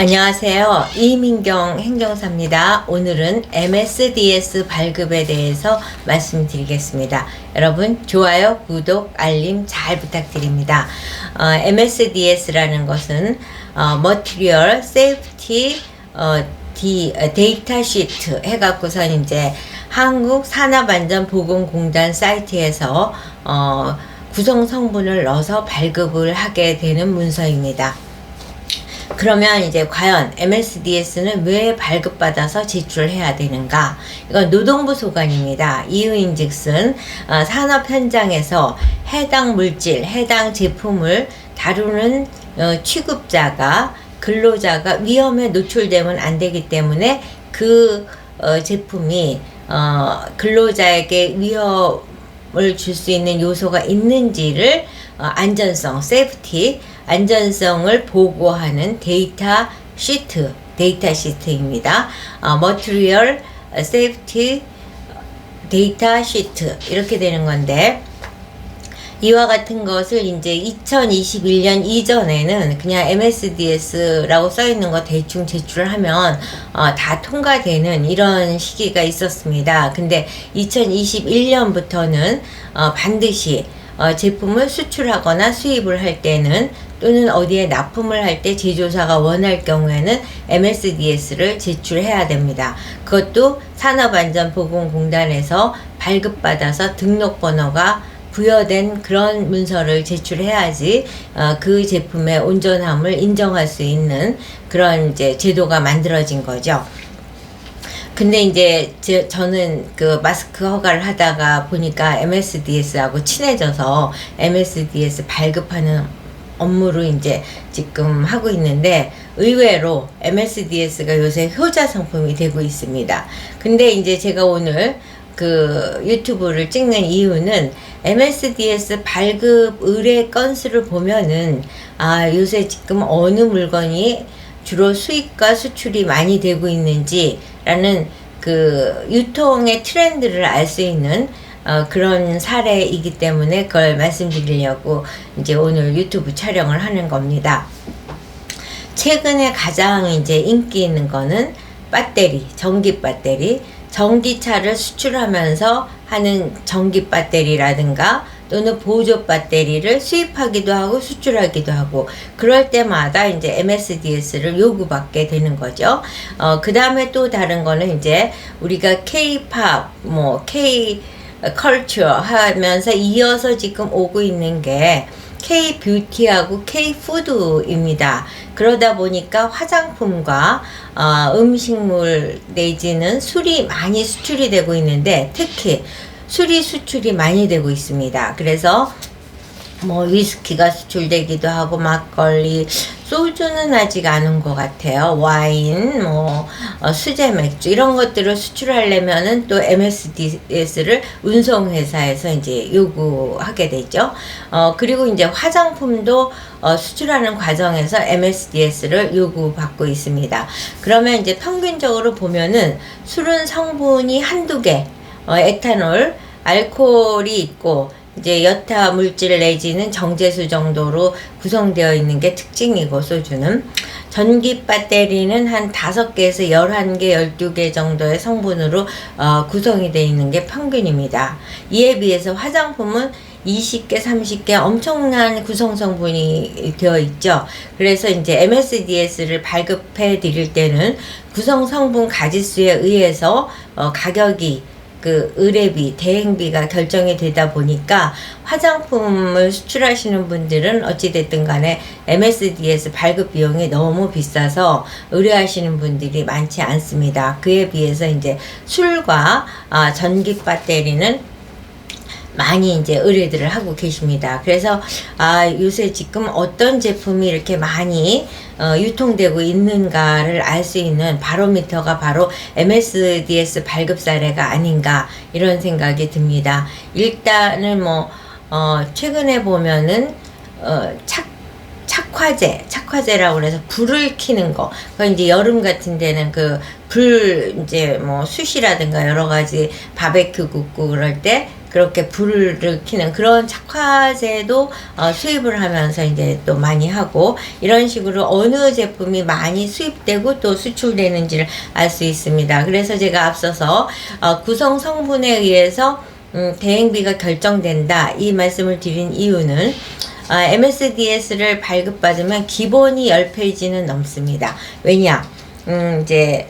안녕하세요. 이민경 행정사입니다. 오늘은 MSDS 발급에 대해서 말씀드리겠습니다. 여러분 좋아요, 구독, 알림 잘 부탁드립니다. MSDS라는 것은 Material Safety 데이터 시트 해갖고선 이제 한국산업안전보건공단 사이트에서 구성 성분을 넣어서 발급을 하게 되는 문서입니다. 그러면 이제 과연 MSDS는 왜 발급받아서 제출해야 되는가? 이건 노동부 소관입니다. 이유인즉슨 산업 현장에서 해당 물질, 해당 제품을 다루는 취급자가, 근로자가 위험에 노출되면 안 되기 때문에 그 제품이 근로자에게 위험을 줄 수 있는 요소가 있는지를 안전성, 세이프티, 안전성을 보고하는 데이터 시트입니다. Material Safety 데이터 시트 이렇게 되는 건데, 이와 같은 것을 이제 2021년 이전에는 그냥 MSDS라고 써 있는 거 대충 제출하면 다 통과되는 이런 시기가 있었습니다. 근데 2021년부터는 반드시 제품을 수출하거나 수입을 할 때는, 또는 어디에 납품을 할 때 제조사가 원할 경우에는 MSDS를 제출해야 됩니다. 그것도 산업안전보건공단에서 발급받아서 등록번호가 부여된 그런 문서를 제출해야지 그 제품의 온전함을 인정할 수 있는 그런 이제 제도가 만들어진 거죠. 근데 이제 저는 그 마스크 허가를 하다가 보니까 MSDS하고 친해져서 MSDS 발급하는 업무를 이제 지금 하고 있는데, 의외로 MSDS가 요새 효자 상품이 되고 있습니다. 근데 이제 제가 오늘 그 유튜브를 찍는 이유는 MSDS 발급 의뢰 건수를 보면은 요새 지금 어느 물건이 주로 수입과 수출이 많이 되고 있는지라는 그 유통의 트렌드를 알 수 있는 그런 사례이기 때문에 그걸 말씀드리려고 이제 오늘 유튜브 촬영을 하는 겁니다. 최근에 가장 이제 인기 있는 거는 배터리, 전기 배터리, 전기차를 수출하면서 하는 전기 배터리라든가 또는 보조 배터리를 수입하기도 하고 수출하기도 하고, 그럴 때마다 이제 MSDS를 요구받게 되는 거죠. 그 다음에 또 다른 거는 이제 우리가 K-팝, K-컬처 하면서 이어서 지금 오고 있는 게 K-뷰티하고 K-푸드입니다. 그러다 보니까 화장품과 음식물 내지는 술이 많이 수출이 되고 있는데, 특히 술이 수출이 많이 되고 있습니다. 그래서 위스키가 수출되기도 하고, 막걸리, 소주는 아직 안 온 것 같아요. 와인, 수제 맥주 이런 것들을 수출하려면은 또 MSDS를 운송회사에서 이제 요구하게 되죠. 그리고 이제 화장품도 수출하는 과정에서 MSDS를 요구받고 있습니다. 그러면 이제 평균적으로 보면은 술은 성분이 한두 개, 에탄올, 알코올이 있고 이제 여타 물질 내지는 정제수 정도로 구성되어 있는 게 특징이고, 소주는 전기 배터리는 한 5개에서 11개, 12개 정도의 성분으로 구성이 되어 있는 게 평균입니다. 이에 비해서 화장품은 20개, 30개 엄청난 구성 성분이 되어 있죠. 그래서 이제 MSDS를 발급해 드릴 때는 구성 성분 가짓수에 의해서 가격이 그 의뢰비, 대행비가 결정이 되다 보니까 화장품을 수출하시는 분들은 어찌됐든 간에 MSDS 발급 비용이 너무 비싸서 의뢰하시는 분들이 많지 않습니다. 그에 비해서 이제 술과 전기 배터리는 많이 이제 의뢰들을 하고 계십니다. 그래서 요새 지금 어떤 제품이 이렇게 많이 유통되고 있는가를 알 수 있는 바로미터가 바로 MSDS 발급 사례가 아닌가, 이런 생각이 듭니다. 일단은 최근에 보면은 착화제라고 그래서 불을 켜는 거. 그건 이제 여름 같은 데는 그 불 이제 숯이라든가 여러 가지 바베큐 굽고 그럴 때 그렇게 불을 켜는 그런 착화제도 수입을 하면서 이제 또 많이 하고, 이런 식으로 어느 제품이 많이 수입되고 또 수출되는지를 알 수 있습니다. 그래서 제가 앞서서 구성 성분에 의해서 대행비가 결정된다 이 말씀을 드린 이유는, MSDS를 발급받으면 기본이 10페이지는 넘습니다. 왜냐? 이제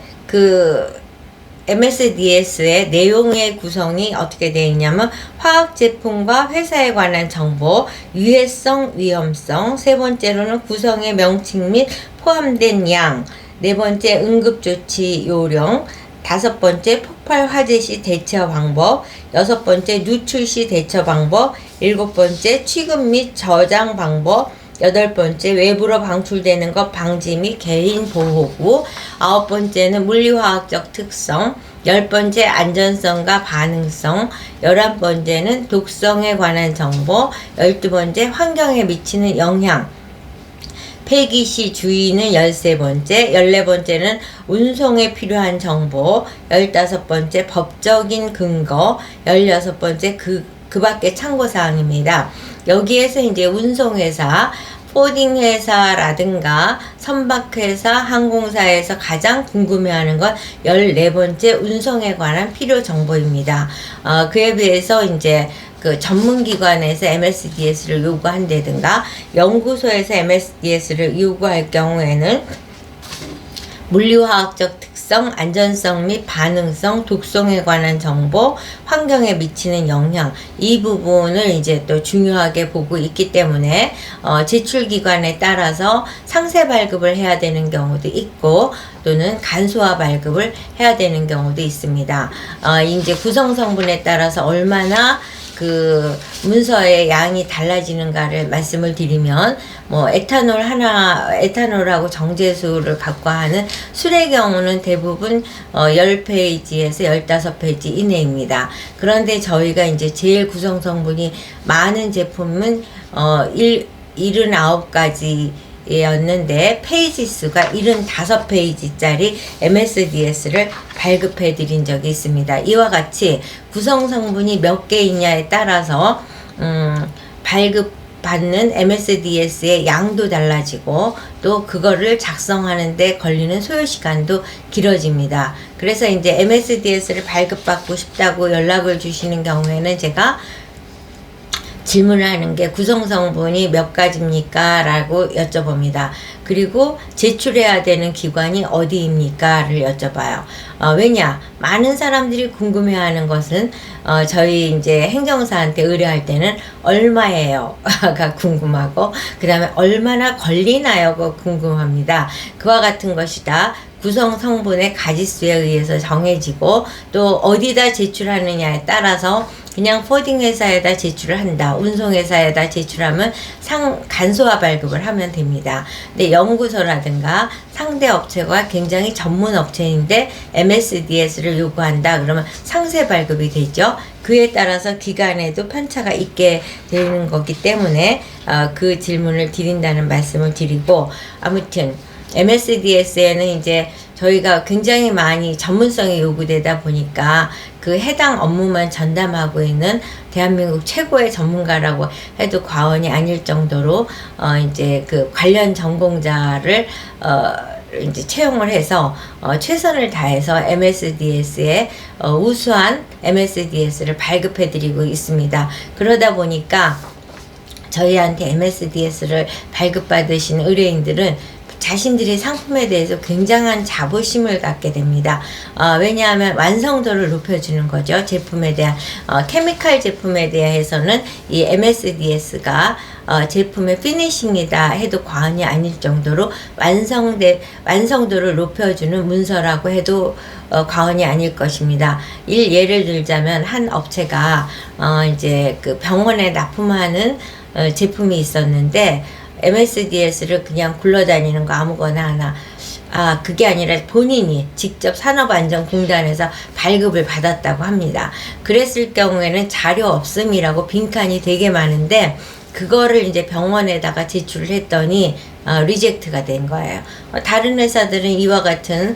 MSDS의 내용의 구성이 어떻게 되어 있냐면, 화학 제품과 회사에 관한 정보, 유해성, 위험성, 세 번째로는 구성의 명칭 및 포함된 양, 네 번째 응급조치 요령, 다섯 번째 폭발 화재 시 대처 방법, 여섯 번째 누출 시 대처 방법, 일곱 번째 취급 및 저장 방법, 여덟 번째 외부로 방출되는 것 방지 및 개인 보호구, 아홉 번째는 물리화학적 특성, 열 번째 안전성과 반응성, 11번째는 독성에 관한 정보, 12번째 환경에 미치는 영향, 폐기 시 주의는 13번째, 14번째는 운송에 필요한 정보, 15번째 법적인 근거, 16번째 그 밖의 참고사항입니다. 여기에서 이제 운송회사, 포딩 회사라든가 선박회사, 항공사에서 가장 궁금해하는 건 14번째 운송에 관한 필요 정보입니다. 그에 비해서 이제 그 전문기관에서 MSDS를 요구한다든가 연구소에서 MSDS를 요구할 경우에는 물리화학적 특성, 안전성 및 반응성, 독성에 관한 정보, 환경에 미치는 영향, 이 부분을 이제 또 중요하게 보고 있기 때문에 제출기관에 따라서 상세 발급을 해야 되는 경우도 있고, 또는 간소화 발급을 해야 되는 경우도 있습니다. 이제 구성 성분에 따라서 얼마나 그 문서의 양이 달라지는가를 말씀을 드리면, 뭐 에탄올하고 정제수를 갖고 하는 술의 경우는 대부분 10페이지에서 15페이지 이내입니다. 그런데 저희가 이제 제일 구성 성분이 많은 제품은 79가지 였는데 페이지 수가 75페이지짜리 MSDS를 발급해 드린 적이 있습니다. 이와 같이 구성 성분이 몇 개 있냐에 따라서 발급받는 MSDS의 양도 달라지고, 또 그거를 작성하는데 걸리는 소요 시간도 길어집니다. 그래서 이제 MSDS를 발급받고 싶다고 연락을 주시는 경우에는 제가 질문을 하는 게 구성 성분이 몇 가지입니까? 라고 여쭤봅니다. 그리고 제출해야 되는 기관이 어디입니까? 를 여쭤봐요. 왜냐? 많은 사람들이 궁금해하는 것은 저희 이제 행정사한테 의뢰할 때는 얼마예요? 가 궁금하고, 그 다음에 얼마나 걸리나요? 가 궁금합니다. 그와 같은 것이다. 구성 성분의 가지수에 의해서 정해지고, 또 어디다 제출하느냐에 따라서 그냥 포딩 회사에다 제출을 한다, 운송 회사에다 제출하면 간소화 발급을 하면 됩니다. 근데 연구소라든가 상대 업체가 굉장히 전문 업체인데 MSDS를 요구한다 그러면 상세 발급이 되죠. 그에 따라서 기간에도 편차가 있게 되는 거기 때문에 그 질문을 드린다는 말씀을 드리고, 아무튼 MSDS에는 이제 저희가 굉장히 많이 전문성이 요구되다 보니까 그 해당 업무만 전담하고 있는 대한민국 최고의 전문가라고 해도 과언이 아닐 정도로 이제 그 관련 전공자를 이제 채용을 해서 최선을 다해서 MSDS에 우수한 MSDS를 발급해 드리고 있습니다. 그러다 보니까 저희한테 MSDS를 발급받으신 의뢰인들은 자신들의 상품에 대해서 굉장한 자부심을 갖게 됩니다. 왜냐하면 완성도를 높여주는 거죠. 제품에 대한 케미칼 제품에 대해서는 이 MSDS가 제품의 피니싱이다 해도 과언이 아닐 정도로 완성도를 높여주는 문서라고 해도 과언이 아닐 것입니다. 예를 들자면 한 업체가 이제 그 병원에 납품하는 제품이 있었는데 MSDS를 그냥 굴러다니는 거 아무거나 하나, 그게 아니라 본인이 직접 산업안전공단에서 발급을 받았다고 합니다. 그랬을 경우에는 자료 없음이라고 빈칸이 되게 많은데, 그거를 이제 병원에다가 제출을 했더니 리젝트가 된 거예요. 다른 회사들은 이와 같은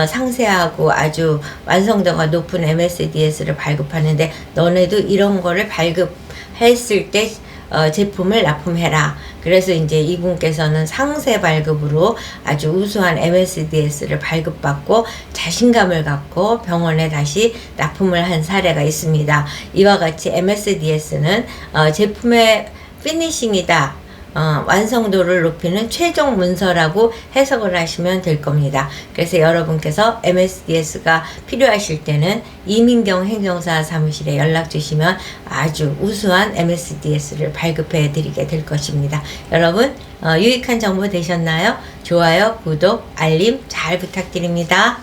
상세하고 아주 완성도가 높은 MSDS를 발급하는데 너네도 이런 거를 발급했을 때 제품을 납품해라. 그래서 이제 이분께서는 상세 발급으로 아주 우수한 MSDS를 발급받고 자신감을 갖고 병원에 다시 납품을 한 사례가 있습니다. 이와 같이 MSDS는 제품의 피니싱이다. 완성도를 높이는 최종 문서라고 해석을 하시면 될 겁니다. 그래서 여러분께서 MSDS가 필요하실 때는 이민경 행정사 사무실에 연락 주시면 아주 우수한 MSDS를 발급해 드리게 될 것입니다. 여러분 유익한 정보 되셨나요? 좋아요, 구독, 알림 잘 부탁드립니다.